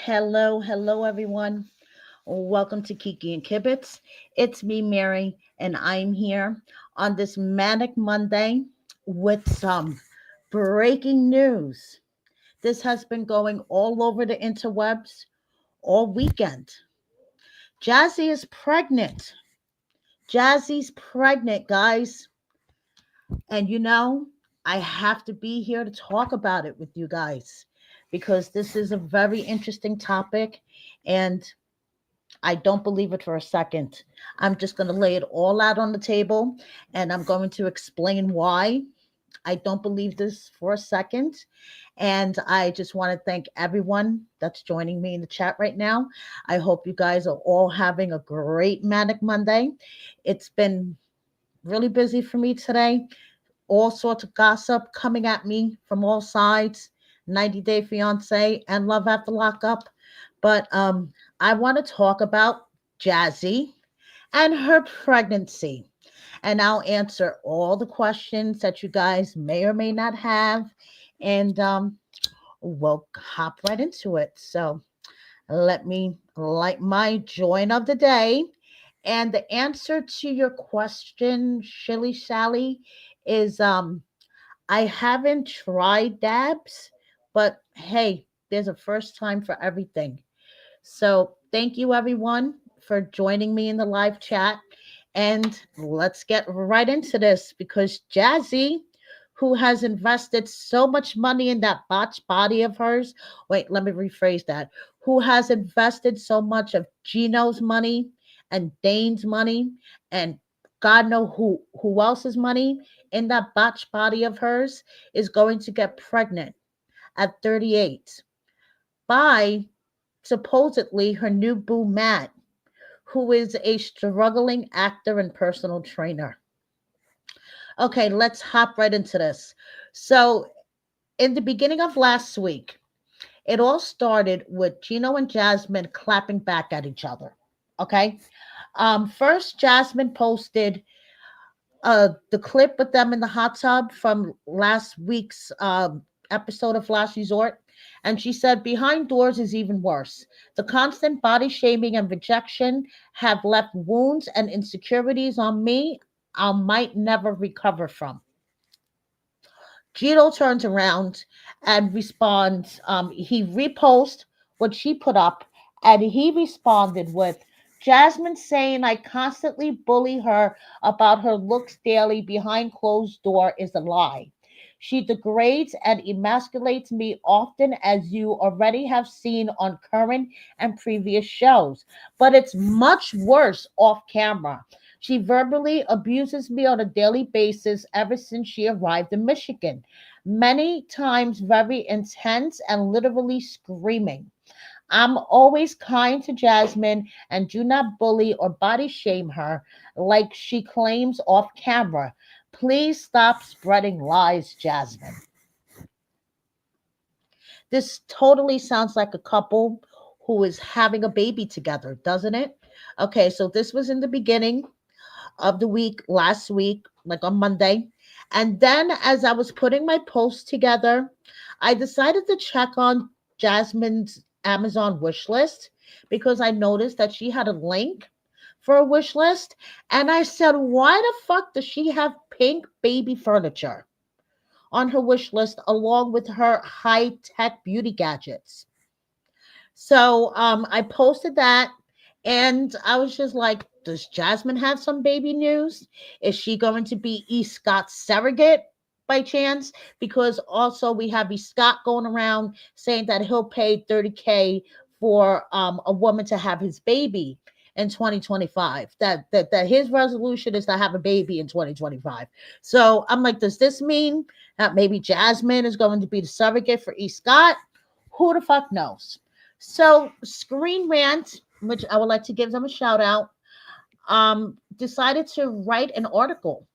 Hello, everyone. Welcome to Kiki and Kibitz. It's me, Mary, and I'm here on this manic Monday with some breaking news. This has been going all over the interwebs all weekend. Jazzy is pregnant. Jazzy's pregnant, guys. And I have to be here to talk about it with you guys because this is a very interesting topic and I don't believe it for a second. I'm just going to lay it all out on the table and I'm going to explain why I don't believe this for a second. And I just want to thank everyone that's joining me in the chat right now. I hope you guys are all having a great Manic Monday. It's been really busy for me today. All sorts of gossip coming at me from all sides. 90 Day Fiance and Love After Lockup. But I want to talk about Jazzy and her pregnancy. And I'll answer all the questions that you guys may or may not have. And we'll hop right into it. So let me light my joint of the day. And the answer to your question, Shilly Sally, is I haven't tried dabs, but hey, there's a first time for everything. So thank you everyone for joining me in the live chat. And let's get right into this because Jazzy, who has invested so much money in that botched body of hers, wait, let me rephrase that. Who has invested so much of Gino's money and Dane's money and God know who else's money in that botched body of hers is going to get pregnant at 38 by supposedly her new boo Matt, who is a struggling actor and personal trainer. Okay, let's hop right into this. So, in the beginning of last week, it all started with Gino and Jasmine clapping back at each other. Okay. First, Jasmine posted the clip with them in the hot tub from last week's episode of Last Resort. And she said, behind doors is even worse. The constant body shaming and rejection have left wounds and insecurities on me I might never recover from. Gino turns around and responds. He reposts what she put up, and he responded with Jasmine saying I constantly bully her about her looks daily behind closed door is a lie. She degrades and emasculates me often, as you already have seen on current and previous shows. But it's much worse off camera. She verbally abuses me on a daily basis ever since she arrived in Michigan. Many times, very intense and literally screaming. I'm always kind to Jasmine and do not bully or body shame her like she claims off camera. Please stop spreading lies, Jasmine. This totally sounds like a couple who is having a baby together, doesn't it? Okay, so this was in the beginning of the week last week, like on Monday. And then as I was putting my post together, I decided to check on Jasmine's Amazon wish list because I noticed that she had a link for a wish list. And I said, why the fuck does she have pink baby furniture on her wish list along with her high tech beauty gadgets? So I posted that and I was just like, does Jasmine have some baby news? Is she going to be E. Scott's surrogate by chance? Because also we have E. Scott going around saying that he'll pay 30K for a woman to have his baby in 2025. That his resolution is to have a baby in 2025. So I'm like, does this mean that maybe Jasmine is going to be the surrogate for E. Scott? Who the fuck knows? So Screen Rant, which I would like to give them a shout out, decided to write an article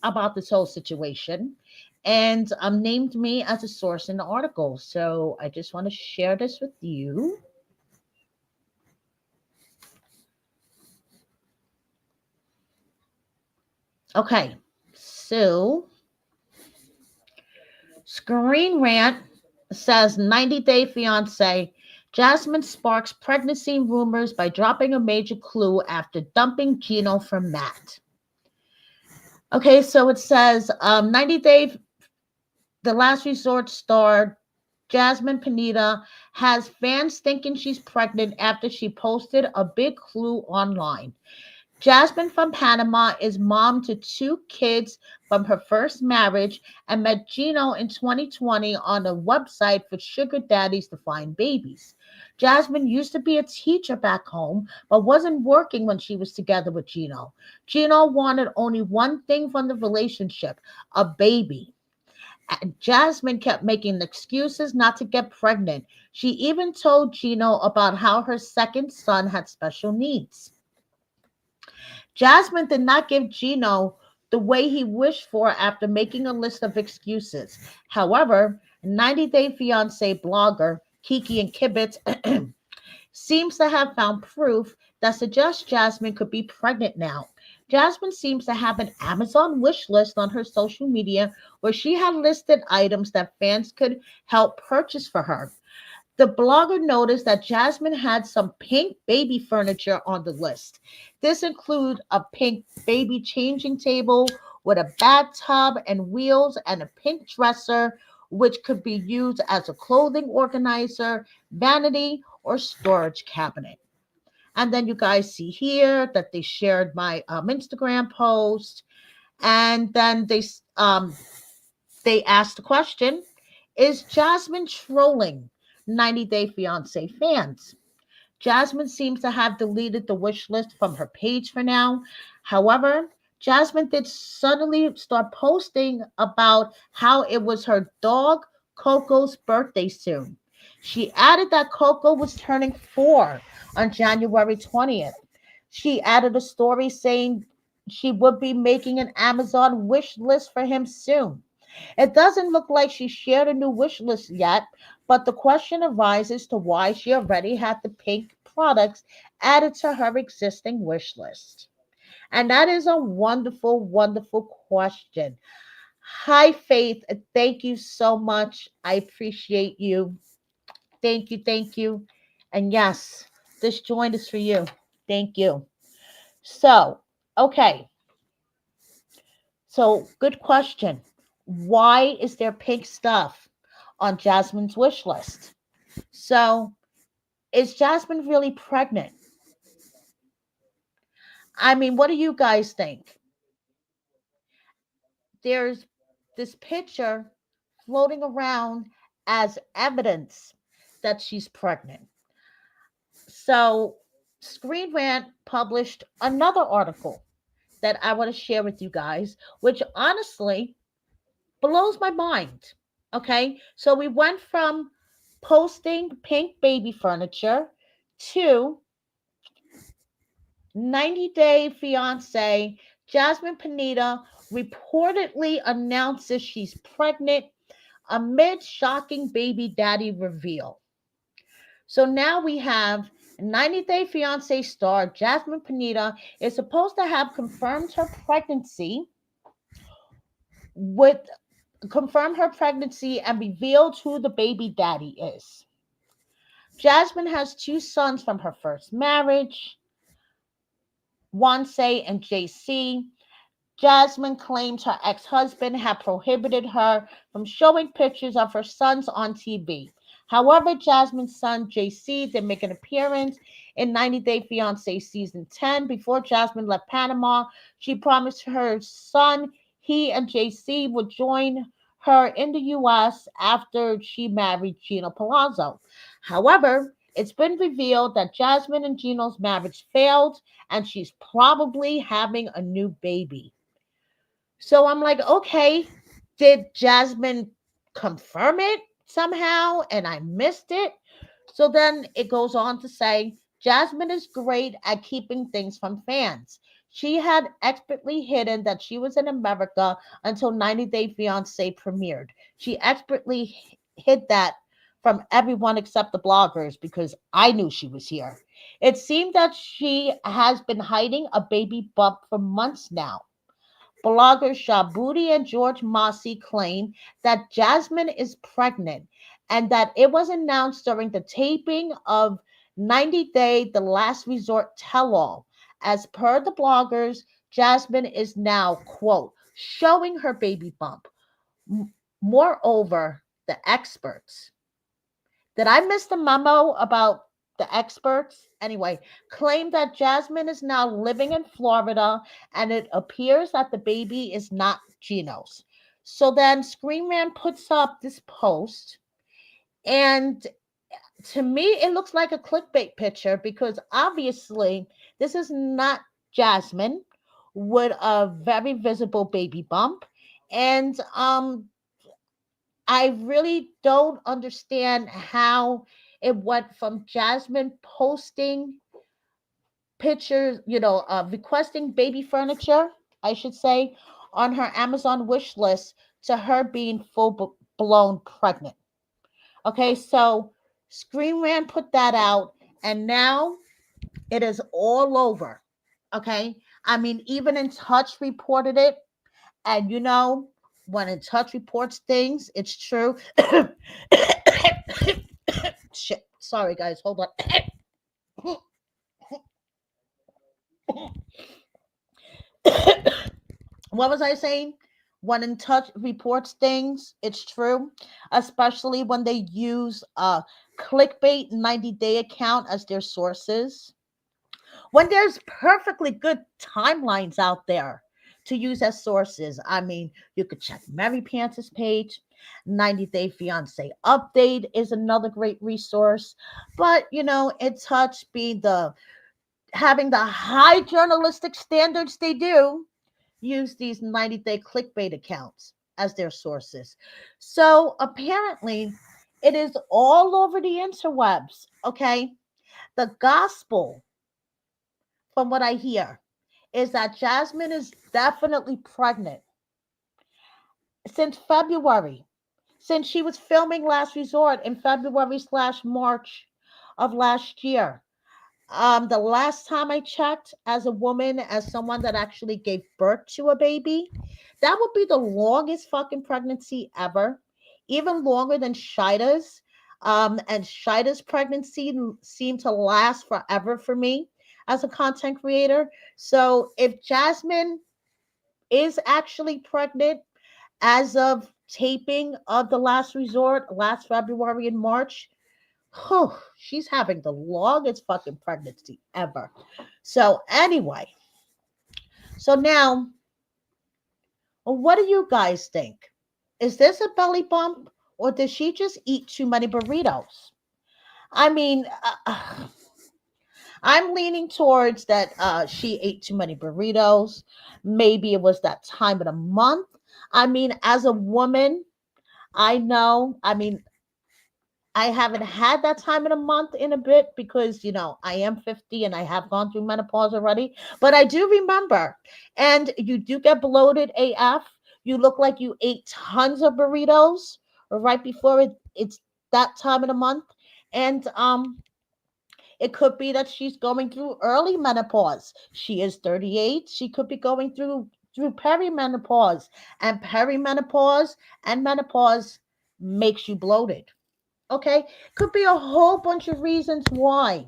about this whole situation and named me as a source in the article. So I just want to share this with you. Okay, so Screen Rant says 90 Day Fiance Jasmine sparks pregnancy rumors by dropping a major clue after dumping Gino for Matt. Okay, so it says 90 Day, The Last Resort star Jasmine Panetta has fans thinking she's pregnant after she posted a big clue online. Jasmine from Panama is mom to two kids from her first marriage and met Gino in 2020 on a website for sugar daddies to find babies. Jasmine used to be a teacher back home, but wasn't working when she was together with Gino. Gino wanted only one thing from the relationship, a baby. And Jasmine kept making excuses not to get pregnant. She even told Gino about how her second son had special needs. Jasmine did not give Gino the way he wished for after making a list of excuses. However, 90 Day Fiancé blogger Kiki and Kibitz seems to have found proof that suggests Jasmine could be pregnant now. Jasmine seems to have an Amazon wish list on her social media where she had listed items that fans could help purchase for her. The blogger noticed that Jasmine had some pink baby furniture on the list. This includes a pink baby changing table with a bathtub and wheels and a pink dresser, which could be used as a clothing organizer, vanity, or storage cabinet. And then you guys see here that they shared my Instagram post, and then they asked the question: Is Jasmine trolling 90 Day Fiance fans? Jasmine seems to have deleted the wish list from her page for now. However, Jasmine did suddenly start posting about how it was her dog Coco's birthday soon. She added that Coco was turning 4 on January 20th. She added a story saying she would be making an Amazon wish list for him soon. It doesn't look like she shared a new wish list yet, but the question arises to why she already had the pink products added to her existing wish list. And that is a wonderful, wonderful question. Hi, Faith. Thank you so much. I appreciate you. Thank you, thank you. And yes, this joint is for you. Thank you. So, okay. So, good question. Why is there pink stuff on Jasmine's wish list? So, is Jasmine really pregnant? I mean, what do you guys think? There's this picture floating around as evidence that she's pregnant. So, Screen Rant published another article that I want to share with you guys, which honestly blows my mind. Okay, so we went from posting pink baby furniture to 90 Day Fiance Jasmine Panetta reportedly announces she's pregnant amid shocking baby daddy reveal. So now we have 90 Day Fiance star Jasmine Panetta is supposed to have confirmed her pregnancy with confirm her pregnancy and revealed who the baby daddy is. Jasmine has two sons from her first marriage, Wanse and JC. Jasmine claims her ex husband had prohibited her from showing pictures of her sons on TV. However, Jasmine's son JC did make an appearance in 90 Day Fiancé season 10. Before Jasmine left Panama, she promised her son he and JC would join her in the US after she married Gino Palazzo. However, it's been revealed that Jasmine and Gino's marriage failed and she's probably having a new baby. So I'm like, okay, did Jasmine confirm it somehow and I missed it? So then it goes on to say Jasmine is great at keeping things from fans. She had expertly hidden that she was in America until 90 Day Fiancé premiered. She expertly hid that from everyone except the bloggers because I knew she was here. It seemed that she has been hiding a baby bump for months now. Bloggers Shabuti and George Mossy claim that Jasmine is pregnant and that it was announced during the taping of 90 Day The Last Resort Tell All. As per the bloggers, Jasmine is now, quote, showing her baby bump. Moreover, the experts. Did I miss the memo about the experts? Anyway, claim that Jasmine is now living in Florida and it appears that the baby is not Gino's. So then Screen Rant puts up this post, and to me, it looks like a clickbait picture because obviously this is not Jasmine with a very visible baby bump. And I really don't understand how it went from Jasmine posting pictures, requesting baby furniture, I should say, on her Amazon wish list to her being full blown pregnant. Okay, so Screen Rant put that out, and now it is all over. Okay, I mean, even In Touch reported it, and when In Touch reports things, it's true. Shit, sorry guys, hold on. What was I saying? When In Touch reports things, it's true, especially when they use a clickbait 90-day account as their sources. When there's perfectly good timelines out there to use as sources. I mean, you could check Mary Pance's page. 90 Day Fiance Update is another great resource. But, In Touch being having the high journalistic standards they do, use these 90-day clickbait accounts as their sources. So apparently, it is all over the interwebs, okay? The gospel, from what I hear, is that Jasmine is definitely pregnant since February, since she was filming Last Resort in February/March of last year. The last time I checked, as a woman, as someone that actually gave birth to a baby, that would be the longest fucking pregnancy ever, even longer than Shida's. And Shida's pregnancy seemed to last forever for me as a content creator. So if Jasmine is actually pregnant as of taping of The Last Resort last February and March, whew, she's having the longest fucking pregnancy ever. So anyway, so now, what do you guys think? Is this a belly bump, or did she just eat too many burritos? I mean, I'm leaning towards that she ate too many burritos. Maybe it was that time of the month. I mean, as a woman, I know. I mean, I haven't had that time of the month in a bit because, I am 50 and I have gone through menopause already. But I do remember, and you do get bloated AF. You look like you ate tons of burritos right before it's that time of the month. And it could be that she's going through early menopause. She is 38. She could be going through perimenopause. And perimenopause and menopause makes you bloated. Okay? Could be a whole bunch of reasons why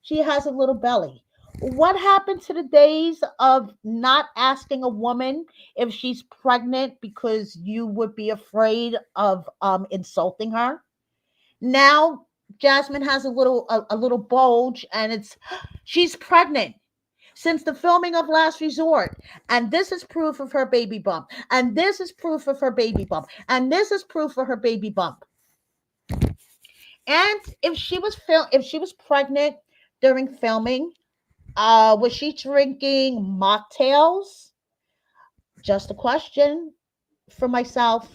she has a little belly. What happened to the days of not asking a woman if she's pregnant because you would be afraid of insulting her? Now Jasmine has a little bulge, and it's she's pregnant since the filming of Last Resort. And this is proof of her baby bump. And this is proof of her baby bump. And this is proof of her baby bump. And if she was pregnant during filming, was she drinking mocktails? Just a question for myself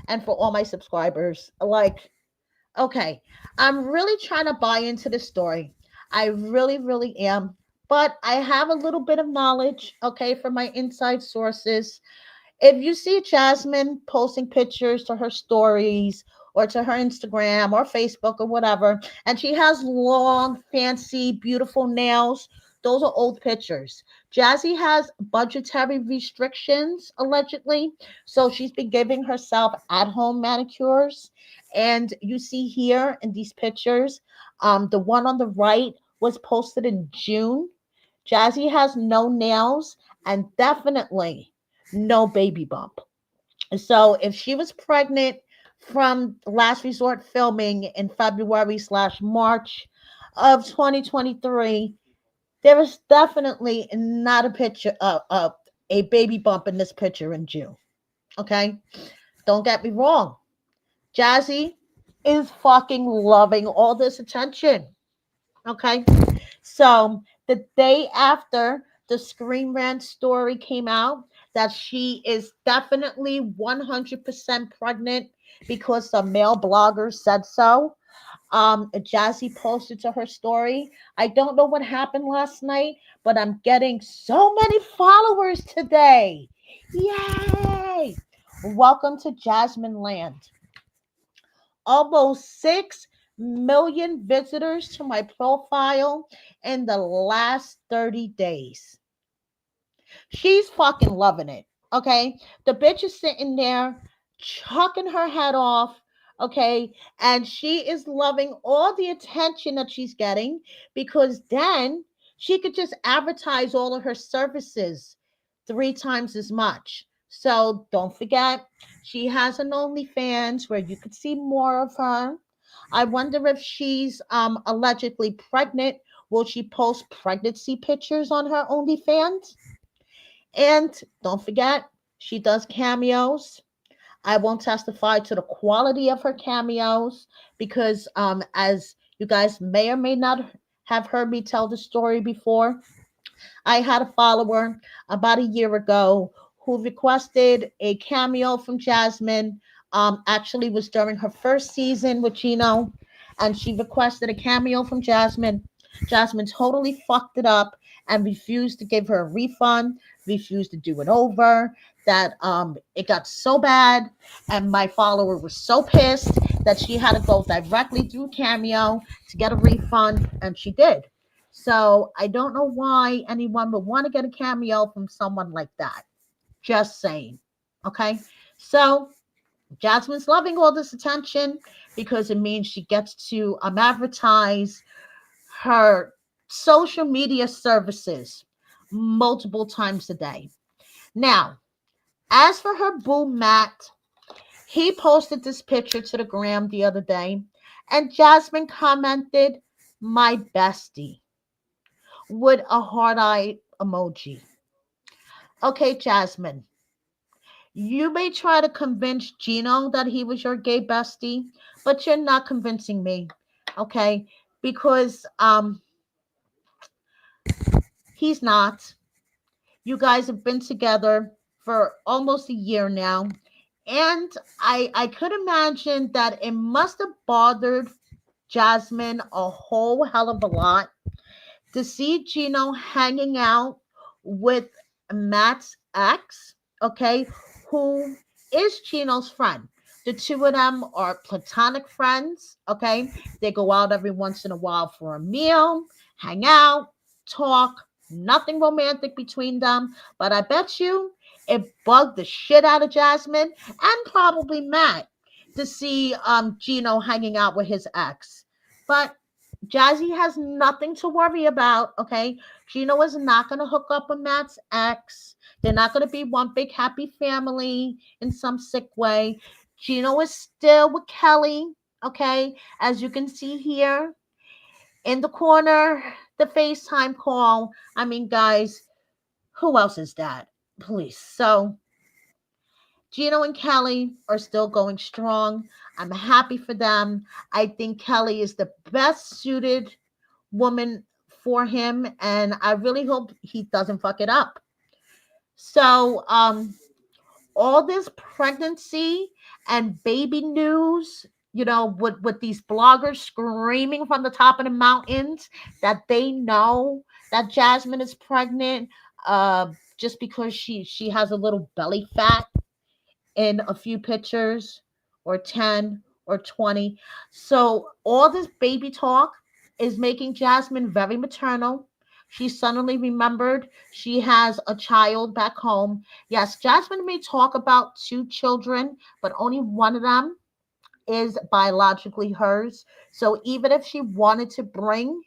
and for all my subscribers. Like, okay, I'm really trying to buy into this story. I really, really am. But I have a little bit of knowledge, okay, from my inside sources. If you see Jasmine posting pictures to her stories or to her Instagram or Facebook or whatever, and she has long, fancy, beautiful nails, Those are old pictures. Jazzy has budgetary restrictions, allegedly. So she's been giving herself at home manicures. And you see here in these pictures, the one on the right was posted in June. Jazzy has no nails and definitely no baby bump. So if she was pregnant from Last Resort filming in February slash March of 2023, there is definitely not a picture of a baby bump in this picture in June. Okay, don't get me wrong. Jazzy is fucking loving all this attention. Okay, so the day after the Screen Rant story came out that she is definitely 100% pregnant because some male bloggers said so. Jazzy posted to her story. I don't know what happened last night, but I'm getting so many followers today. Yay! Welcome to Jasmine Land. Almost 6 million visitors to my profile in the last 30 days. She's fucking loving it. Okay. The bitch is sitting there chucking her head off. Okay. And she is loving all the attention that she's getting because then she could just advertise all of her services 3 times as much. So don't forget, she has an OnlyFans where you could see more of her. I wonder if she's allegedly pregnant. Will she post pregnancy pictures on her OnlyFans? And don't forget, she does cameos. I won't testify to the quality of her cameos because, as you guys may or may not have heard me tell the story before, I had a follower about a year ago who requested a cameo from Jasmine. Actually, was during her first season with Gino, and she requested a cameo from Jasmine. Jasmine totally fucked it up and refused to give her a refund, refused to do it over. That it got so bad, and my follower was so pissed that she had to go directly through Cameo to get a refund, and she did. So I don't know why anyone would want to get a cameo from someone like that. Just saying. Okay. So Jasmine's loving all this attention because it means she gets to advertise her social media services multiple times a day. Now, as for her boo Matt, he posted this picture to the gram the other day, and Jasmine commented, "My bestie," with a heart eye emoji. Okay, Jasmine, you may try to convince Gino that he was your gay bestie, but you're not convincing me. Okay, because he's not. You guys have been together for almost a year now. And I could imagine that it must have bothered Jasmine a whole hell of a lot to see Gino hanging out with Matt's ex, okay, who is Gino's friend. The two of them are platonic friends, okay? They go out every once in a while for a meal, hang out, talk, nothing romantic between them. But I bet you it bugged the shit out of Jasmine and probably Matt to see Gino hanging out with his ex. But Jazzy has nothing to worry about, okay? Gino is not going to hook up with Matt's ex. They're not going to be one big happy family in some sick way. Gino is still with Kelly, okay? As you can see here in the corner, the FaceTime call. I mean, guys, who else is that? Please. So, Gino and Kelly are still going strong. I'm happy for them. I think Kelly is the best suited woman for him, and I really hope he doesn't fuck it up. So, all this pregnancy and baby news, with these bloggers screaming from the top of the mountains that they know that Jasmine is pregnant, just because she has a little belly fat in a few pictures, or 10 or 20. So all this baby talk is making Jasmine very maternal. She suddenly remembered she has a child back home. Yes, Jasmine may talk about two children, but only one of them is biologically hers. So even if she wanted to bring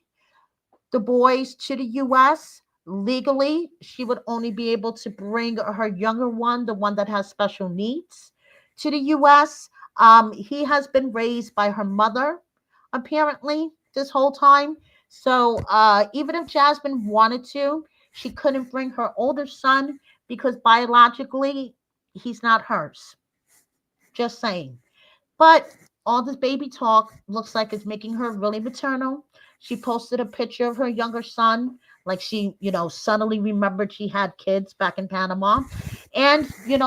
the boys to the US legally, she would only be able to bring her younger one, the one that has special needs, to the US. He has been raised by her mother, apparently, this whole time. So even if Jasmine wanted to, she couldn't bring her older son because biologically, he's not hers. Just saying. But all this baby talk looks like it's making her really maternal. She posted a picture of her younger son, like she, suddenly remembered she had kids back in Panama. And,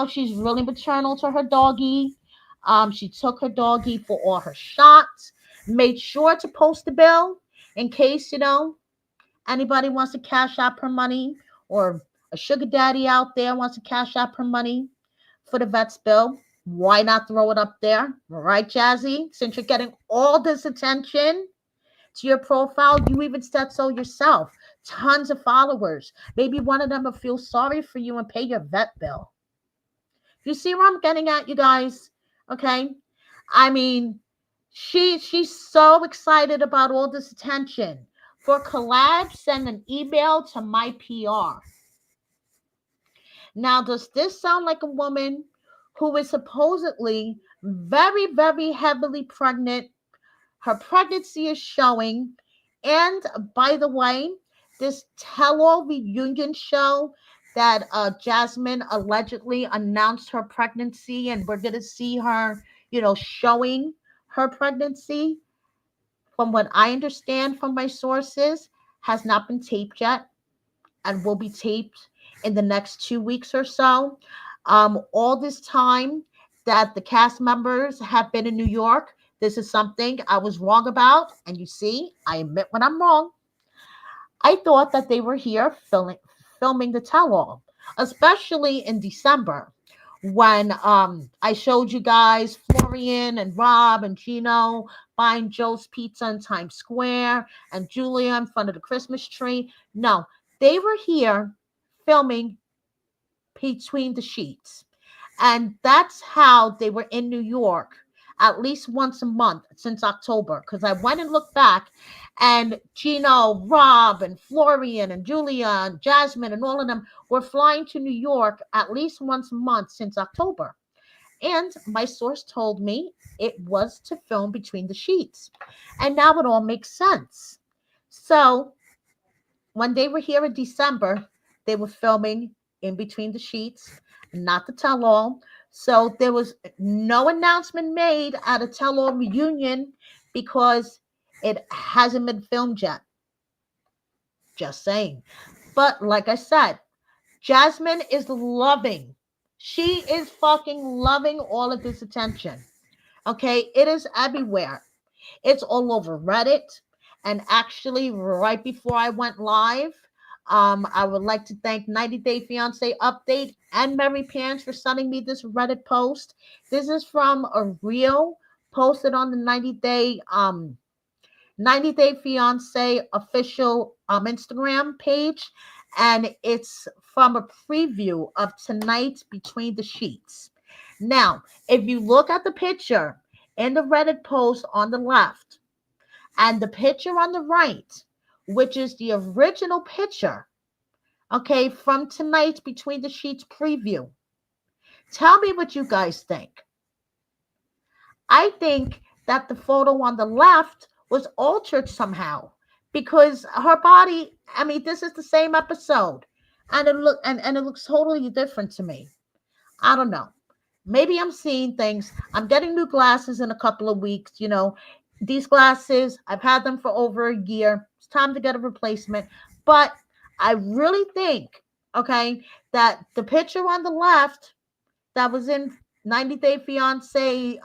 she's really maternal to her doggy. She took her doggy for all her shots, made sure to post the bill in case, anybody wants to cash out her money, or a sugar daddy out there wants to cash out her money for the vet's bill. Why not throw it up there? Right, Jazzy? Since you're getting all this attention to your profile, you even said so yourself. Tons of followers. Maybe one of them will feel sorry for you and pay your vet bill. You see where I'm getting at, you guys? Okay? I mean, she's so excited about all this attention. For collab, send an email to my PR. Now, does this sound like a woman who is supposedly very, very heavily pregnant? Her pregnancy is showing. And by the way, this tell all reunion show that Jasmine allegedly announced her pregnancy, and we're going to see her, showing her pregnancy, from what I understand from my sources, has not been taped yet and will be taped in the next 2 weeks or so. All this time that the cast members have been in New York, this is something I was wrong about. And you see, I admit when I'm wrong. I thought that they were here filming the tell all, especially in December when I showed you guys Florian and Rob and Gino buying Joe's Pizza in Times Square and Julia in front of the Christmas tree. No, they were here filming Between the Sheets. And that's how they were in New York at least once a month since October. Because I went and looked back, and Gino, Rob, and Florian, and Julia, and Jasmine, and all of them were flying to New York at least once a month since October. And my source told me it was to film Between the Sheets. And now it all makes sense. So when they were here in December, they were filming In Between the Sheets, not the tell all. So there was no announcement made at a tell all reunion because it hasn't been filmed yet. Just saying. But like I said, Jasmine is loving. She is fucking loving all of this attention. Okay, it is everywhere. It's all over Reddit. And actually, right before I went live, I would like to thank 90 Day Fiance Update and Mary Pants for sending me this Reddit post. This is from a reel posted on the 90 Day Fiance official Instagram page, and it's from a preview of tonight's Between the Sheets. Now, if you look at the picture in the Reddit post on the left, and the picture on the right, which is the original picture, okay, from tonight's Between the Sheets preview. Tell me what you guys think. I think that the photo on the left was altered somehow because her body, I mean, this is the same episode, and it looks totally different to me. I don't know. Maybe I'm seeing things. I'm getting new glasses in a couple of weeks. These glasses, I've had them for over a year. It's time to get a replacement. But I really think, okay, that the picture on the left that was in 90 Day Fiance's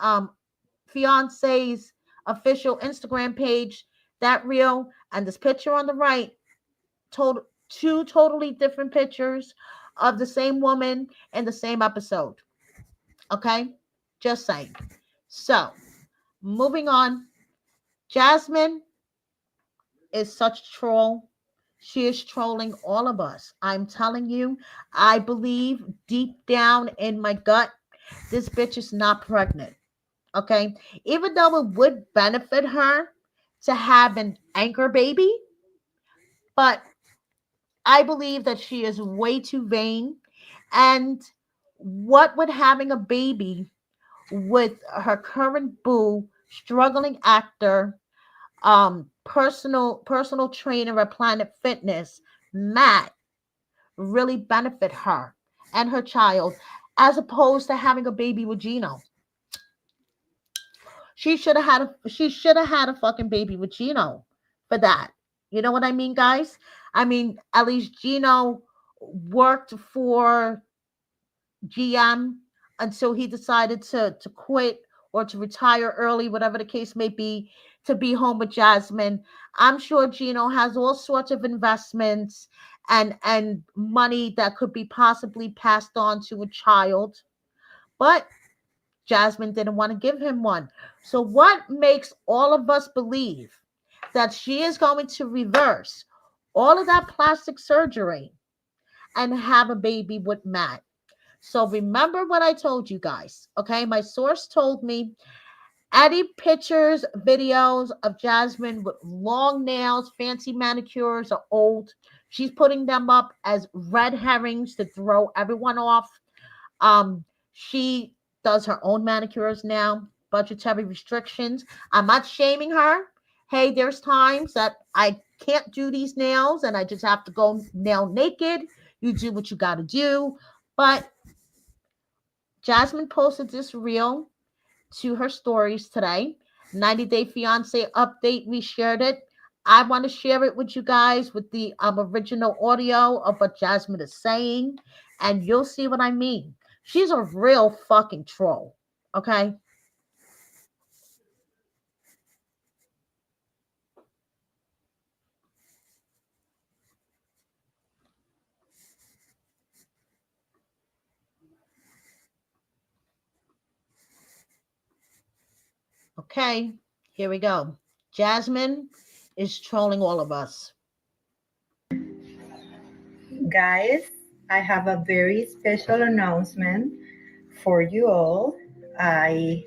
official Instagram page, that reel, and this picture on the right, two totally different pictures of the same woman in the same episode. Okay? Just saying. So, moving on. Jasmine is such a troll. She is trolling all of us. I'm telling you, I believe deep down in my gut, this bitch is not pregnant. Okay. Even though it would benefit her to have an anchor baby, but I believe that she is way too vain. And what would having a baby with her current boo, struggling actor, personal trainer at Planet Fitness, Matt, really benefit her and her child, as opposed to having a baby with Gino? She should have had a fucking baby with Gino for that. You know what I mean, guys? I mean, at least Gino worked for GM until he decided to quit or to retire early, whatever the case may be, to be home with Jasmine. I'm sure Gino has all sorts of investments and money that could be possibly passed on to a child. But Jasmine didn't want to give him one. So, what makes all of us believe that she is going to reverse all of that plastic surgery and have a baby with Matt? So, remember what I told you guys, okay? My source told me any pictures, videos of Jasmine with long nails, fancy manicures are old. She's putting them up as red herrings to throw everyone off. She does her own manicures now, budgetary restrictions. I'm not shaming her. Hey, there's times that I can't do these nails and I just have to go nail naked. You do what you got to do. But Jasmine posted this reel to her stories today. 90 Day Fiance update. We shared it. I want to share it with you guys with the original audio of what Jasmine is saying, and you'll see what I mean. She's a real fucking troll. Okay. Okay. Here we go. Jasmine is trolling all of us. Guys, I have a very special announcement for you all. I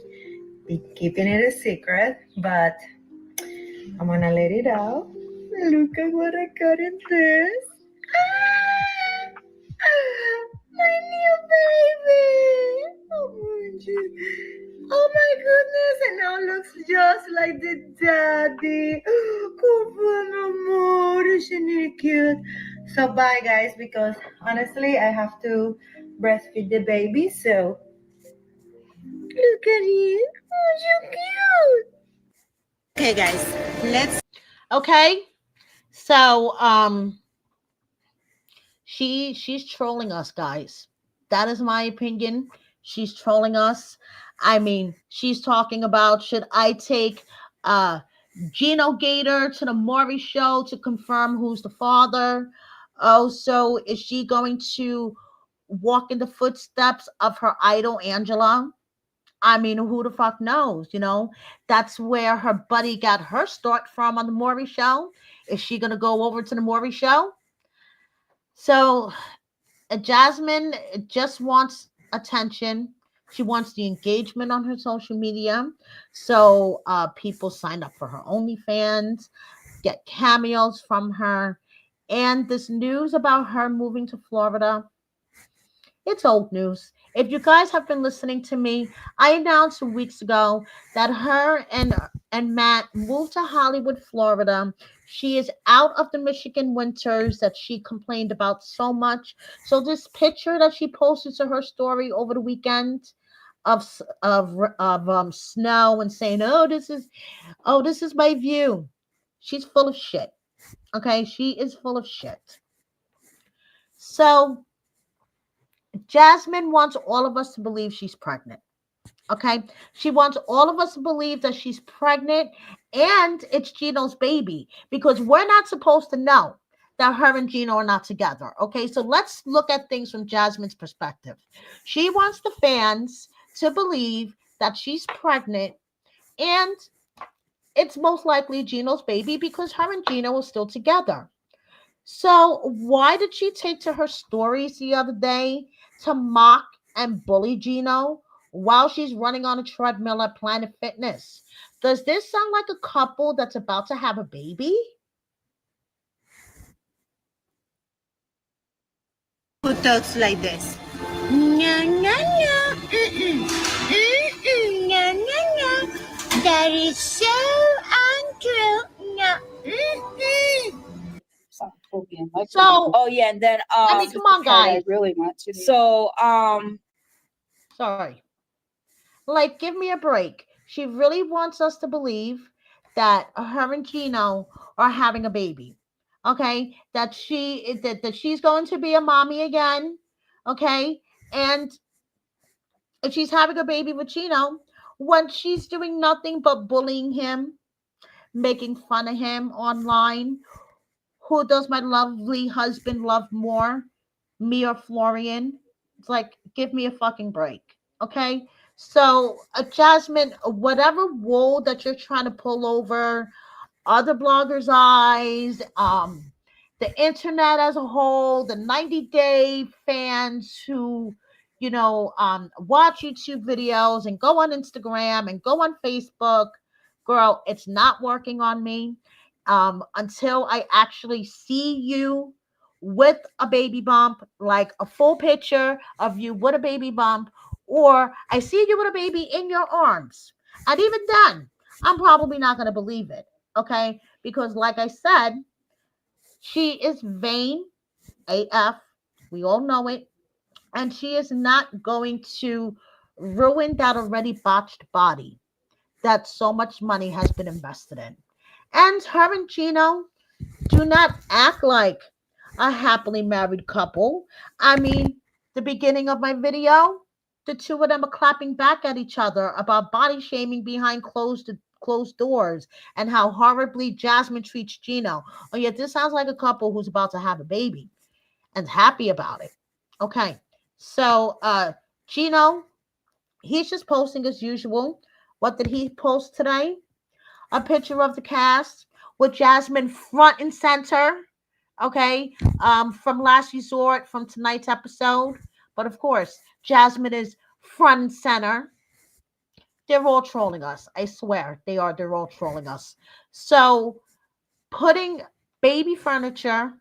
be keeping it a secret, but I'm gonna let it out. Look at what I got in this. Ah! My new baby! Oh my goodness, and now it looks just like the daddy. Como amor, isn't it cute? So bye guys, because honestly I have to breastfeed the baby, so look at him. Oh, so cute. Okay guys, let's Okay. So, she's trolling us, guys. That is my opinion. She's trolling us. I mean, she's talking about, should I take uh Gino Gator to the Maury show to confirm who's the father? Oh, so is she going to walk in the footsteps of her idol Angela? I mean, who the fuck knows? That's where her buddy got her start from on the Maury show. Is she gonna go over to the Maury show? So Jasmine just wants attention. She wants the engagement on her social media. So people sign up for her OnlyFans, get cameos from her. And this news about her moving to Florida, it's old news. If you guys have been listening to me, I announced some weeks ago that her and Matt moved to Hollywood, Florida. She is out of the Michigan winters that she complained about so much. So this picture that she posted to her story over the weekend of snow and saying, "Oh, this is my view." She's full of shit. Okay, she is full of shit. So Jasmine wants all of us to believe she's pregnant. Okay. She wants all of us to believe that she's pregnant and it's Gino's baby because we're not supposed to know that her and Gino are not together. Okay. So let's look at things from Jasmine's perspective. She wants the fans to believe that she's pregnant and it's most likely Gino's baby because her and Gino are still together. So, why did she take to her stories the other day to mock and bully Gino while she's running on a treadmill at Planet Fitness? Does this sound like a couple that's about to have a baby? Who talks like this? No, no, no. Mm-mm. Mm-mm. No, no, no. That is so untrue. No. Mm-mm. So, Oh yeah, and then I mean, come on, part I guys. really want to. So Sorry. Like, give me a break. She really wants us to believe that her and Gino are having a baby. Okay? That she's going to be a mommy again. Okay? And she's having a baby with Gino when she's doing nothing but bullying him, making fun of him online. Who does my lovely husband love more? Me or Florian? It's like, give me a fucking break. Okay? So, Jasmine, whatever wool that you're trying to pull over other bloggers' eyes, the internet as a whole, the 90-day fans who, watch YouTube videos and go on Instagram and go on Facebook. Girl, it's not working on me. Until I actually see you with a baby bump, like a full picture of you with a baby bump, or I see you with a baby in your arms. And even then, I'm probably not going to believe it. Okay? Because, like I said, she is vain AF. We all know it. And she is not going to ruin that already botched body that so much money has been invested in. And her and Gino do not act like a happily married couple. I mean, the beginning of my video, the two of them are clapping back at each other about body shaming behind closed doors and how horribly Jasmine treats Gino. Oh yeah, this sounds like a couple who's about to have a baby and happy about it. Okay. So Gino, he's just posting as usual. What did he post today? A picture of the cast with Jasmine front and center, okay, from Last Resort, from tonight's episode. But of course, Jasmine is front and center. They're all trolling us. I swear they are. They're all trolling us. So putting baby furniture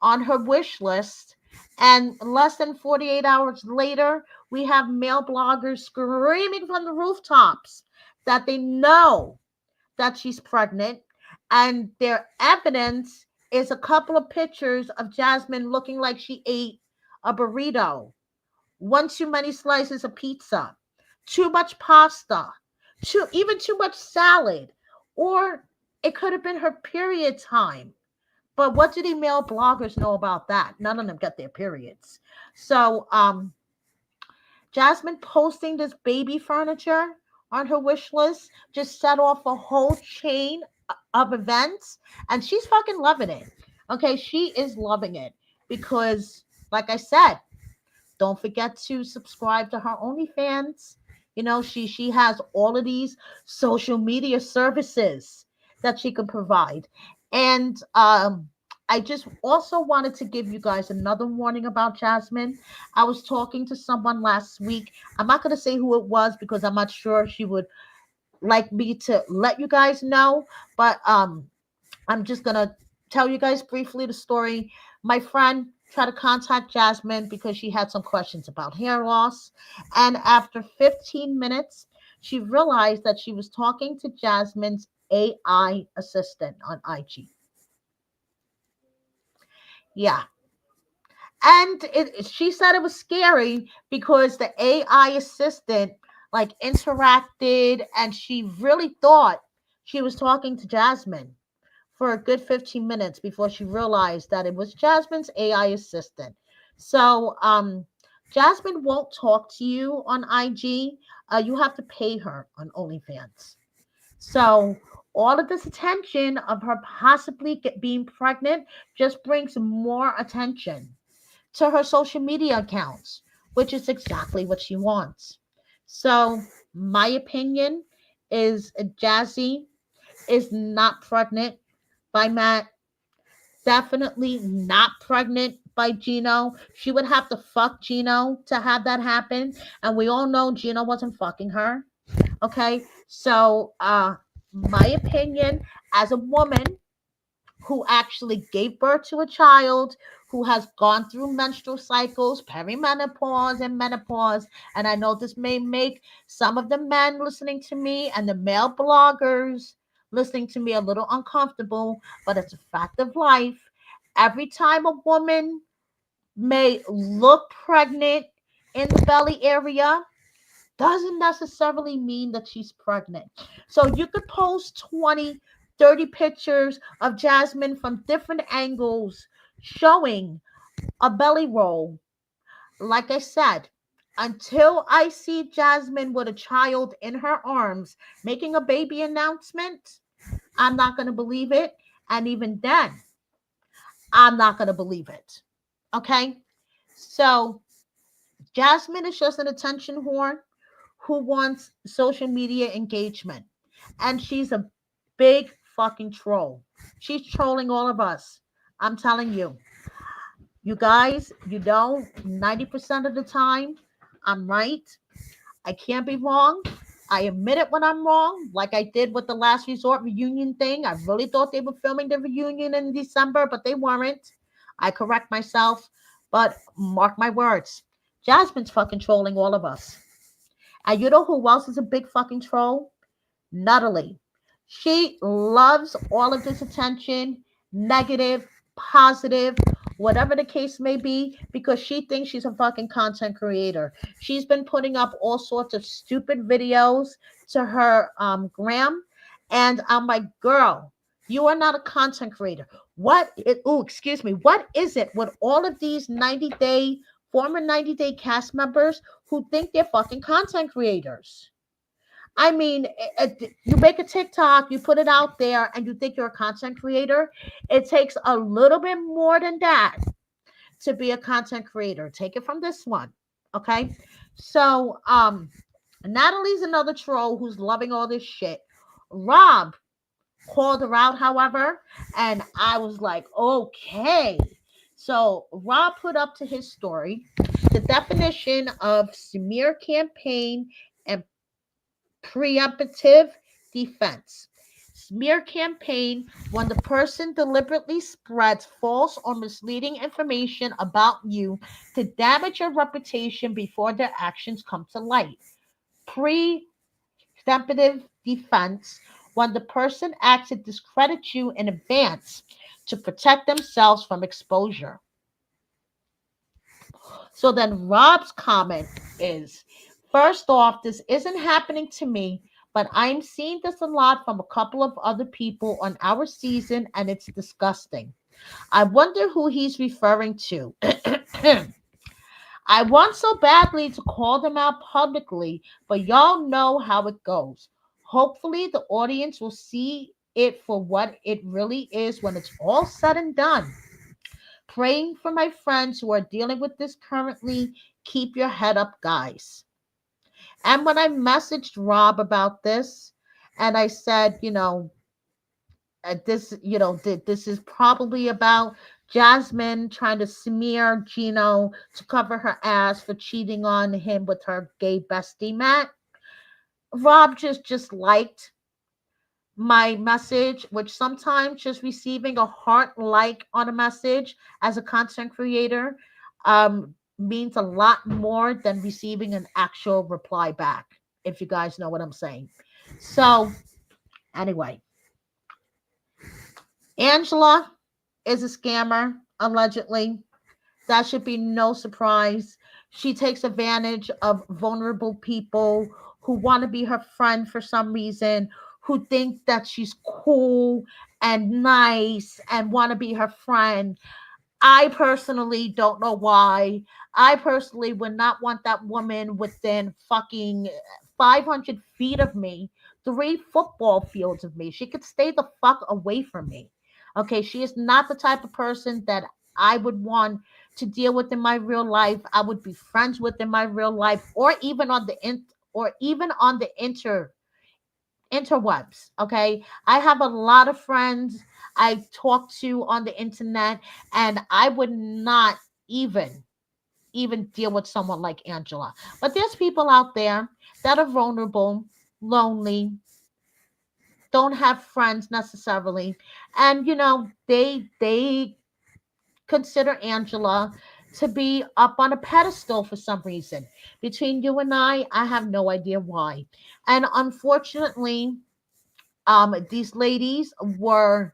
on her wish list, and less than 48 hours later, we have male bloggers screaming from the rooftops that they know that she's pregnant, and their evidence is a couple of pictures of Jasmine looking like she ate a burrito, one too many slices of pizza, too much pasta, too much salad, or it could have been her period time. But what do the male bloggers know about that? None of them get their periods. So Jasmine posting this baby furniture on her wish list just set off a whole chain of events, and she's fucking loving it. Okay, she is loving it because, like I said, don't forget to subscribe to her OnlyFans. She has all of these social media services that she can provide. And I just also wanted to give you guys another warning about Jasmine. I was talking to someone last week. I'm not going to say who it was because I'm not sure she would like me to let you guys know, but I'm just gonna tell you guys briefly the story. My friend tried to contact Jasmine because she had some questions about hair loss. And after 15 minutes, she realized that she was talking to Jasmine's AI assistant on IG. Yeah. And she said it was scary because the AI assistant like interacted and she really thought she was talking to Jasmine for a good 15 minutes before she realized that it was Jasmine's AI assistant. So, Jasmine won't talk to you on IG. You have to pay her on OnlyFans. So, all of this attention of her possibly being pregnant just brings more attention to her social media accounts, which is exactly what she wants. So, my opinion is Jazzy is not pregnant by Matt. definitely not pregnant by Gino. She would have to fuck Gino to have that happen. And we all know Gino wasn't fucking her. Okay. So, my opinion as a woman who actually gave birth to a child, who has gone through menstrual cycles, perimenopause, and menopause. And I know this may make some of the men listening to me and the male bloggers listening to me a little uncomfortable, but it's a fact of life. Every time a woman may look pregnant in the belly area, doesn't necessarily mean that she's pregnant. So you could post 20, 30 pictures of Jasmine from different angles showing a belly roll. Like I said, until I see Jasmine with a child in her arms making a baby announcement, I'm not going to believe it. And even then, I'm not going to believe it. Okay? So Jasmine is just an attention whore who wants social media engagement. And she's a big fucking troll. She's trolling all of us. I'm telling you. You guys, 90% of the time, I'm right. I can't be wrong. I admit it when I'm wrong, like I did with the Last Resort reunion thing. I really thought they were filming the reunion in December, but they weren't. I correct myself, but mark my words. Jasmine's fucking trolling all of us. And you know who else is a big fucking troll? Natalie. She loves all of this attention, negative, positive, whatever the case may be, because she thinks she's a fucking content creator. She's been putting up all sorts of stupid videos to her gram, and I'm like, girl, you are not a content creator. Excuse me, what is it with all of these 90-day, former 90-day cast members who think they're fucking content creators? I mean, you make a TikTok, you put it out there, and you think you're a content creator. It takes a little bit more than that to be a content creator. Take it from this one, okay? So, Natalie's another troll who's loving all this shit. Rob called her out, however, and I was like, okay. So Rob put up to his story the definition of smear campaign and preemptive defense. Smear campaign when the person deliberately spreads false or misleading information about you to damage your reputation before their actions come to light. Preemptive defense when the person acts to discredit you in advance to protect themselves from exposure. So then Rob's comment is, first off, this isn't happening to me, but I'm seeing this a lot from a couple of other people on our season, and it's disgusting. I wonder who he's referring to. I want so badly to call them out publicly, but y'all know how it goes. Hopefully, the audience will see it for what it really is when it's all said and done. Praying for my friends who are dealing with this currently. Keep your head up, guys. And when I messaged Rob about this, and I said, this is probably about Jasmine trying to smear Gino to cover her ass for cheating on him with her gay bestie Matt. Rob just liked my message, which sometimes just receiving a heart like on a message as a content creator means a lot more than receiving an actual reply back, if you guys know what I'm saying. So, anyway, Angela is a scammer, allegedly. That should be no surprise. She takes advantage of vulnerable people who want to be her friend for some reason, who think that she's cool and nice and want to be her friend. I personally don't know why. I personally would not want that woman within fucking 500 feet of me, 3 football fields of me. She could stay the fuck away from me. Okay, she is not the type of person that I would want to deal with in my real life. I would be friends with in my real life, or even on the internet. interwebs. Okay. I have a lot of friends I talk to on the internet, and I would not even deal with someone like Angela. But there's people out there that are vulnerable, lonely, don't have friends necessarily, and they consider Angela to be up on a pedestal for some reason. Between you and I have no idea why. And unfortunately, these ladies were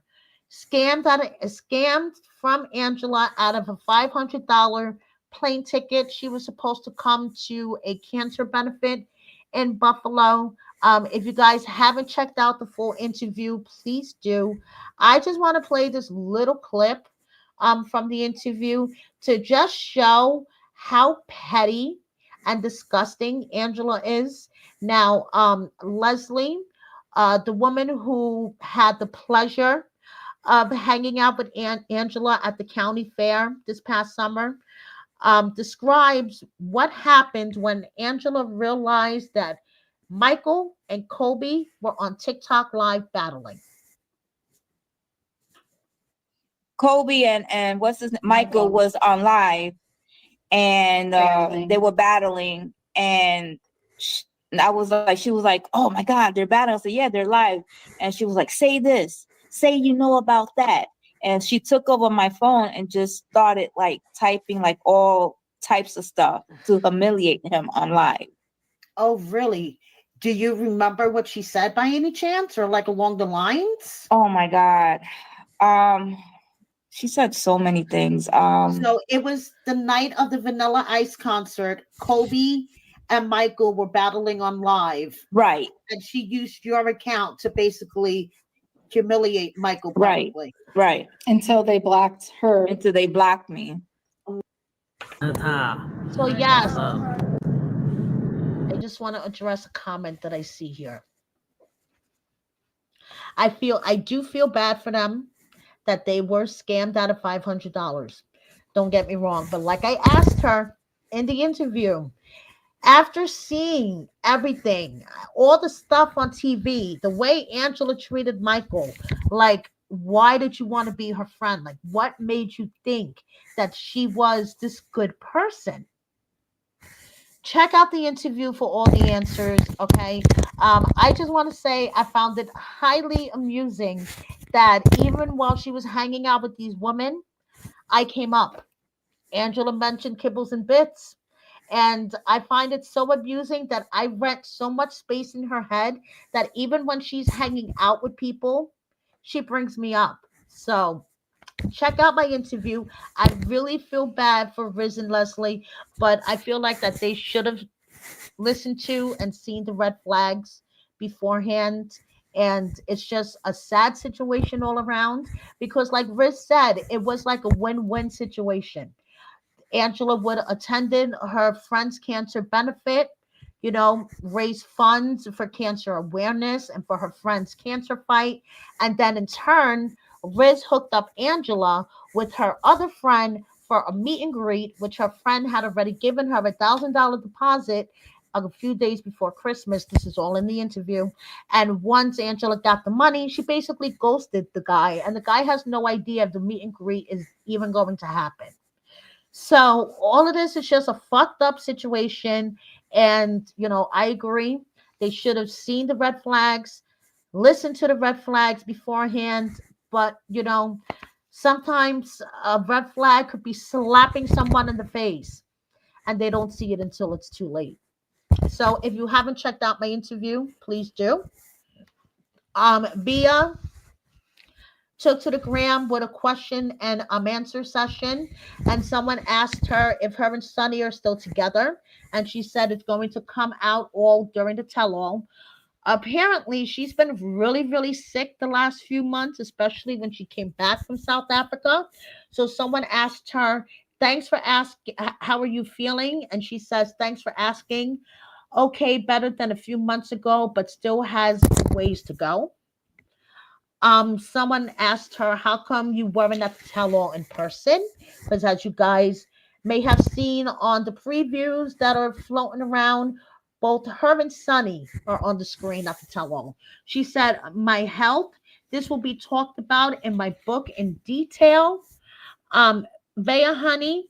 scammed from Angela out of a $500 plane ticket. She was supposed to come to a cancer benefit in Buffalo. If you guys haven't checked out the full interview, please do. I just want to play this little clip from the interview to just show how petty and disgusting Angela is. Now, Leslie, the woman who had the pleasure of hanging out with Angela at the county fair this past summer, describes what happened when Angela realized that Michael and Kobe were on TikTok live battling. Kobe and what's his name? Michael was on live, and they were battling, and I was like, she was like, "Oh my God, they're battling." I said, "Yeah, they're live," and she was like, "Say this, say you know about that," and she took over my phone and just started like typing like all types of stuff to humiliate him on live. Oh, really? Do you remember what she said by any chance, or like along the lines? Oh my God. Um, she said so many things. So it was the night of the Vanilla Ice concert. Kobe and Michael were battling on live, Right, and she used your account to basically humiliate Michael, right, probably. right. Until they blocked her. Until they blocked me. So yes, I just want to address a comment that I see here. I do feel bad for them that they were scammed out of $500. Don't get me wrong, but like I asked her in the interview, after seeing everything, all the stuff on TV, the way Angela treated Michael, like, why did you want to be her friend? Like, what made you think that she was this good person? Check out the interview for all the answers, okay? I just want to say I found it highly amusing that even while she was hanging out with these women, I came up. Angela mentioned Kibbles and Bits. And I find it so amusing that I rent so much space in her head that even when she's hanging out with people, she brings me up. So check out my interview. I really feel bad for Riz and Leslie, but I feel like that they should have listened to and seen the red flags beforehand. And it's just a sad situation all around because, like Riz said, it was like a win-win situation. Angela would have attended her friend's cancer benefit, raise funds for cancer awareness and for her friend's cancer fight. And then in turn, Riz hooked up Angela with her other friend for a meet and greet, which her friend had already given her $1,000 deposit a few days before Christmas. This is all in the interview. And once Angela got the money, she basically ghosted the guy. And the guy has no idea if the meet and greet is even going to happen. So all of this is just a fucked up situation. And, I agree. They should have seen the red flags, listened to the red flags beforehand. But, sometimes a red flag could be slapping someone in the face and they don't see it until it's too late. So if you haven't checked out my interview, please do. Bia took to the gram with a question and answer session, and someone asked her if her and Sunny are still together, and she said it's going to come out all during the tell-all. Apparently, she's been really, really sick the last few months, especially when she came back from South Africa. So someone asked her, "Thanks for asking. How are you feeling?" And she says, "Thanks for asking. Okay, better than a few months ago, but still has ways to go." Someone asked her, "How come you weren't at the tell-all in person?" Because as you guys may have seen on the previews that are floating around, Both her and Sunny are on the screen at the tell-all. She said, "My health. This will be talked about in my book in detail." Vea, honey,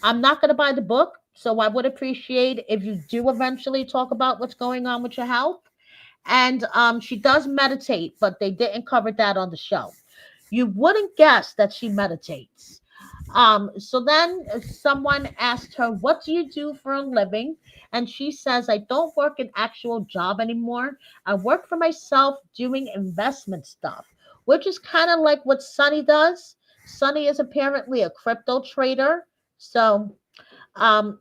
I'm not going to buy the book, so I would appreciate if you do eventually talk about what's going on with your health. And she does meditate, but they didn't cover that on the show. You wouldn't guess that she meditates. So then someone asked her, "What do you do for a living?" And she says, "I don't work an actual job anymore. I work for myself doing investment stuff," which is kind of like what Sunny does. Sunny is apparently a crypto trader. So, um,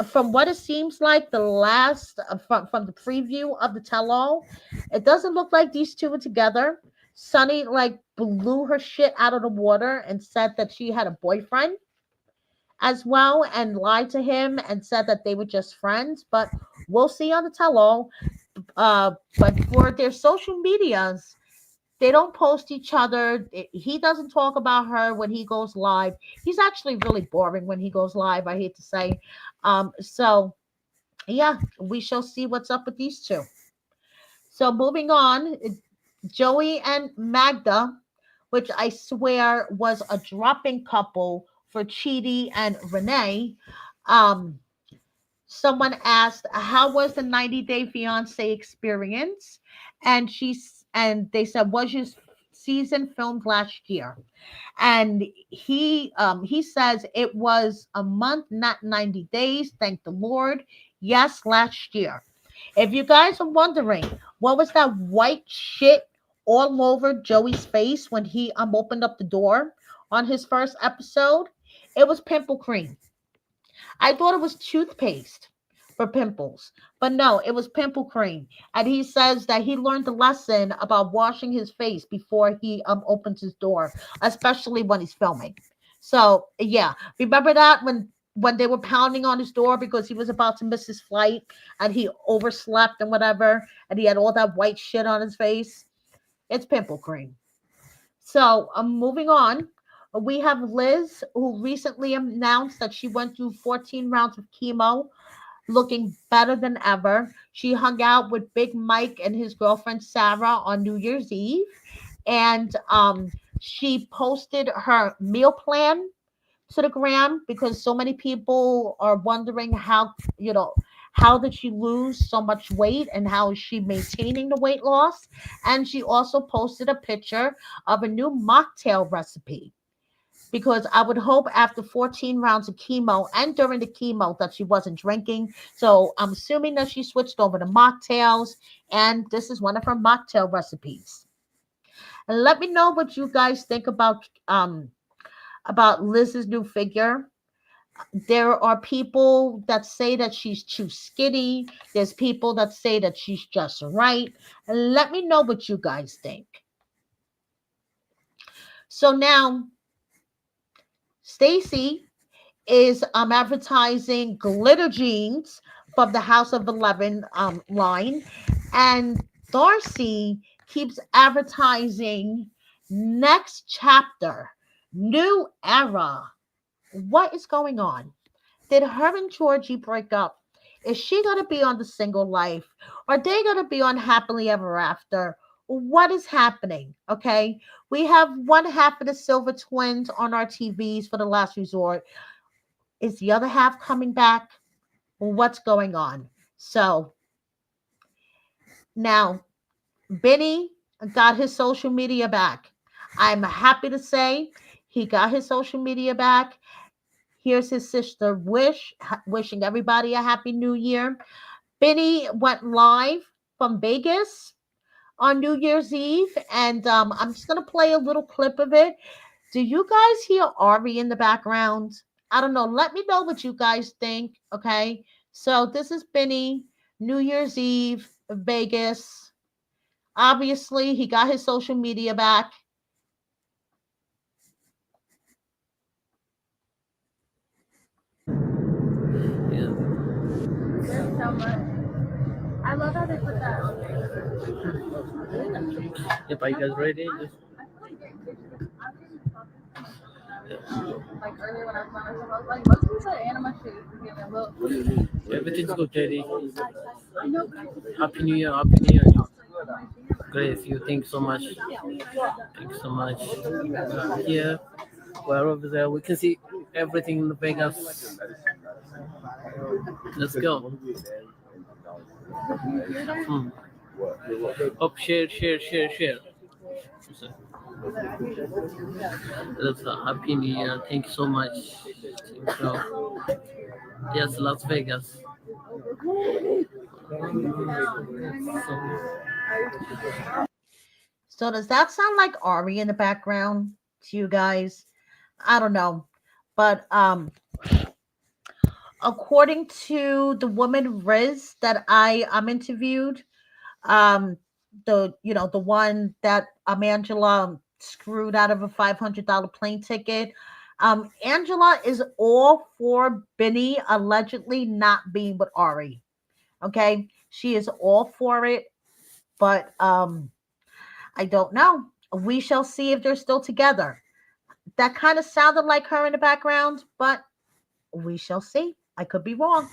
from what it seems like, the last from the preview of the tell-all, it doesn't look like these two are together. Sunny like blew her shit out of the water and said that she had a boyfriend as well and lied to him and said that they were just friends. But we'll see on the tell-all. But for their social medias, they don't post each other. He doesn't talk about her when he goes live. He's actually really boring when he goes live, I hate to say. So yeah, we shall see what's up with these two. So moving on, Joey and Magda, which I swear was a dropping couple for Chidi and Renee. Um, Someone asked, "How was the 90-day fiance experience?" And they said, "Was your season filmed last year?" And he says it was a month, not 90 days. Thank the Lord. Yes, last year. If you guys are wondering, what was that white shit all over Joey's face when he opened up the door on his first episode? It was pimple cream. I thought it was toothpaste for pimples, but no, it was pimple cream. And he says that he learned the lesson about washing his face before he opens his door, especially when he's filming. So yeah, remember that when they were pounding on his door because he was about to miss his flight and he overslept and whatever, and he had all that white shit on his face. It's pimple cream. So, moving on, we have Liz, who recently announced that she went through 14 rounds of chemo, looking better than ever. She hung out with Big Mike and his girlfriend Sarah on New Year's Eve, and she posted her meal plan to the gram because so many people are wondering how did she lose so much weight and how is she maintaining the weight loss. And she also posted a picture of a new mocktail recipe because I would hope after 14 rounds of chemo and during the chemo that she wasn't drinking. So I'm assuming that she switched over to mocktails, and this is one of her mocktail recipes. And let me know what you guys think about Liz's new figure. There are people that say that she's too skinny. There's people that say that she's just right. Let me know what you guys think. So now, Stacy is advertising glitter jeans from the House of 11 line, and Darcy keeps advertising next chapter, new era. What is going on? Did her and Georgie break up? Is she going to be on the single life? Are they going to be on happily ever after? What is happening? Okay. We have one half of the Silver Twins on our TVs for the last resort. Is the other half coming back? What's going on? So now Benny got his social media back. I'm happy to say he got his social media back. Here's his sister wishing everybody a happy new year. Benny went live from Vegas on New Year's Eve, and I'm just gonna play a little clip of it. Do you guys hear Ari in the background? I don't know. Let me know what you guys think. Okay, so this is Benny, New Year's Eve, Vegas. Obviously, he got his social media back. Yeah. There's so much. I love how they put that on there. Yep, are you guys ready? I feel like they're, I'm just talking so much about Yeah. Everything's good, JD. Happy New Year, Happy New Year. Grace, you thank so much. Thanks so much. Here, we're over there. We can see everything in Vegas. Let's go. Hmm. Up, share, share, share, share. That's a happy New Year. Thank you so much. So, yes, Las Vegas. So does that sound like Ari in the background to you guys? I don't know. But according to the woman Riz that I interviewed, um the one that Angela screwed out of a $500 plane ticket. Angela is all for Benny allegedly not being with Ari. Okay, she is all for it, but I don't know. We shall see if they're still together. That kind of sounded like her in the background, but we shall see. I could be wrong.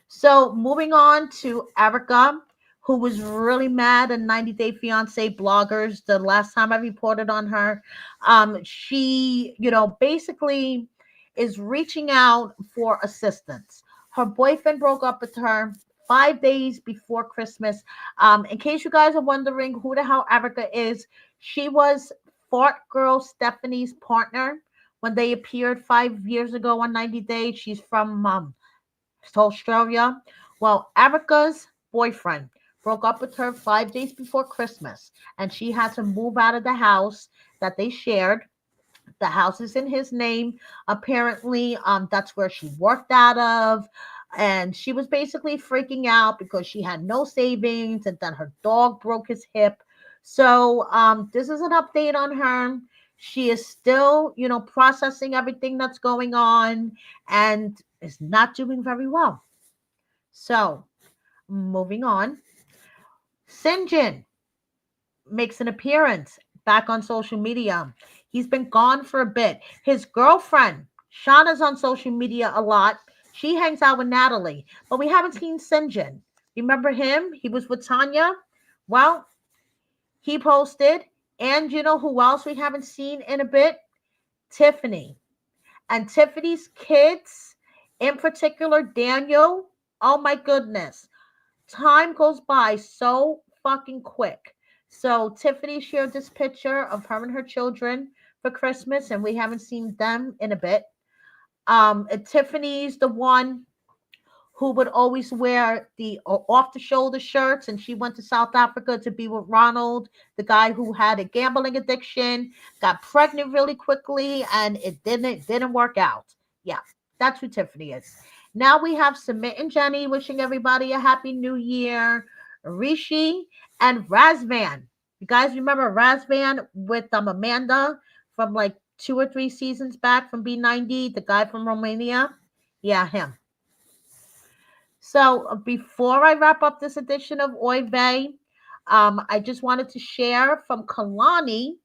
So moving on to Erica, who was really mad at 90 Day Fiance bloggers the last time I reported on her. She, basically is reaching out for assistance. Her boyfriend broke up with her 5 days before Christmas. In case you guys are wondering who the hell Erica is, she was Fart Girl Stephanie's partner when they appeared 5 years ago on 90 Days. She's from Australia. Well, Erica's boyfriend broke up with her 5 days before Christmas, and she had to move out of the house that they shared. The house is in his name. Apparently, that's where she worked out of. And she was basically freaking out because she had no savings and then her dog broke his hip. So, this is an update on her. She is still, processing everything that's going on and is not doing very well. So, moving on. Sinjin makes an appearance back on social media. He's been gone for a bit. His girlfriend, Shauna's on social media a lot. She hangs out with Natalie, but we haven't seen Sinjin. Remember him? He was with Tanya. Well, he posted. And you know who else we haven't seen in a bit? Tiffany. And Tiffany's kids, in particular Daniel. Oh my goodness. Time goes by so fucking quick. So Tiffany shared this picture of her and her children for Christmas, and we haven't seen them in a bit. And Tiffany's the one who would always wear the off the shoulder shirts, and she went to South Africa to be with Ronald, the guy who had a gambling addiction, got pregnant really quickly, and it didn't work out. Yeah, that's who Tiffany is. Now we have Submit and Jenny wishing everybody a happy new year. Rishi and Razvan. You guys remember Razvan with Amanda from like 2 or 3 seasons back from B90, the guy from Romania? Yeah, him. So before I wrap up this edition of Oy Vey, I just wanted to share from Kalani.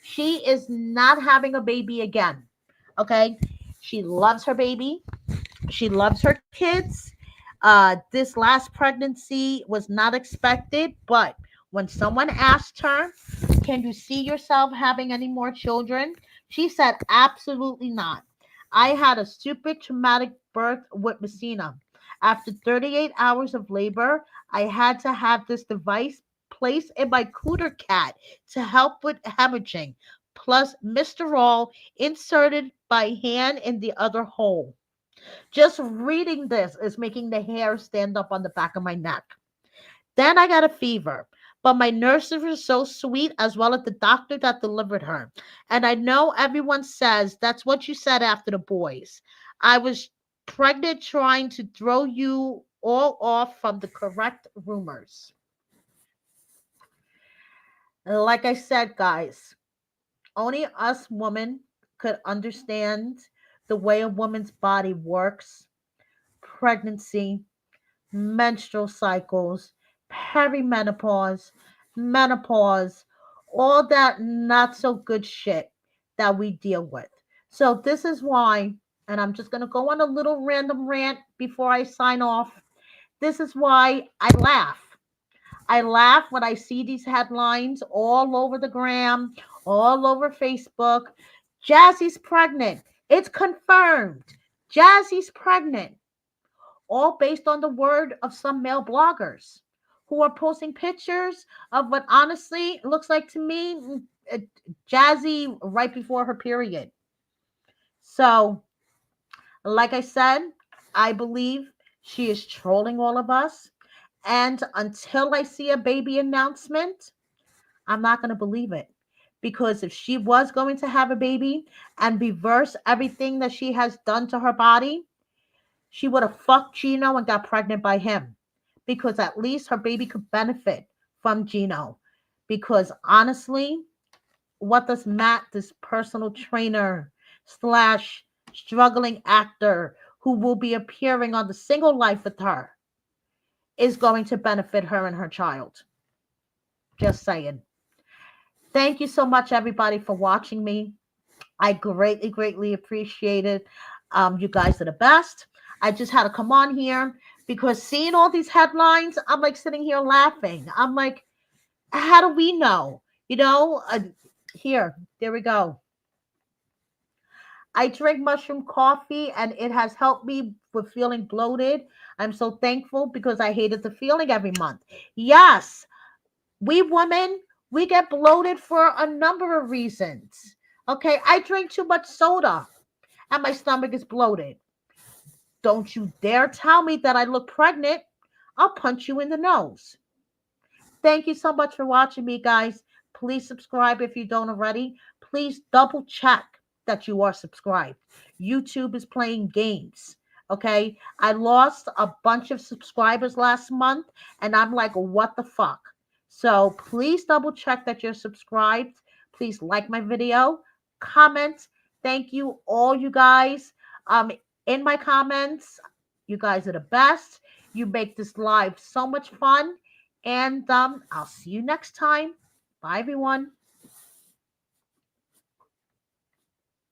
She is not having a baby again. Okay. She loves her baby. She loves her kids. This last pregnancy was not expected, but when someone asked her, can you see yourself having any more children? She said, absolutely not. I had a super traumatic birth with Messina. After 38 hours of labor, I had to have this device placed in my cooter cat to help with hemorrhaging, plus Mr. All inserted by hand in the other hole. Just reading this is making the hair stand up on the back of my neck. Then I got a fever. But my nurses were so sweet, as well as the doctor that delivered her. And I know everyone says that's what you said after the boys. I was pregnant trying to throw you all off from the correct rumors. Like I said, guys, only us women could understand the way a woman's body works, pregnancy, menstrual cycles, perimenopause, menopause, all that not so good shit that we deal with. So this is why, and I'm just going to go on a little random rant before I sign off. This is why I laugh. I laugh when I see these headlines all over the gram, all over Facebook. Jazzy's pregnant. It's confirmed. Jazzy's pregnant. All based on the word of some male bloggers who are posting pictures of what honestly looks like to me uh, Jazzy right before her period. So, like I said, I believe she is trolling all of us. And until I see a baby announcement, I'm not going to believe it. Because if she was going to have a baby and reverse everything that she has done to her body, she would have fucked Gino and got pregnant by him. Because at least her baby could benefit from Gino. Because honestly, what does Matt, this personal trainer slash struggling actor who will be appearing on the Single Life with her, is going to benefit her and her child? Just saying. Thank you so much, everybody, for watching me. I greatly, greatly appreciate it. You guys are the best. I just had to come on here because seeing all these headlines, I'm like sitting here laughing. I'm like, how do we know? You know, here, there we go. I drink mushroom coffee and it has helped me with feeling bloated. I'm so thankful because I hated the feeling every month. Yes, we women, we get bloated for a number of reasons. Okay, I drink too much soda and my stomach is bloated. Don't you dare tell me that I look pregnant. I'll punch you in the nose. Thank you so much for watching me, guys. Please subscribe if you don't already. Please double check that you are subscribed. YouTube is playing games. Okay. I lost a bunch of subscribers last month, and I'm like, what the fuck? So please double check that you're subscribed. Please like my video, comment. Thank you, all you guys. In my comments, you guys are the best. You make this live so much fun. And I'll see you next time. Bye, everyone.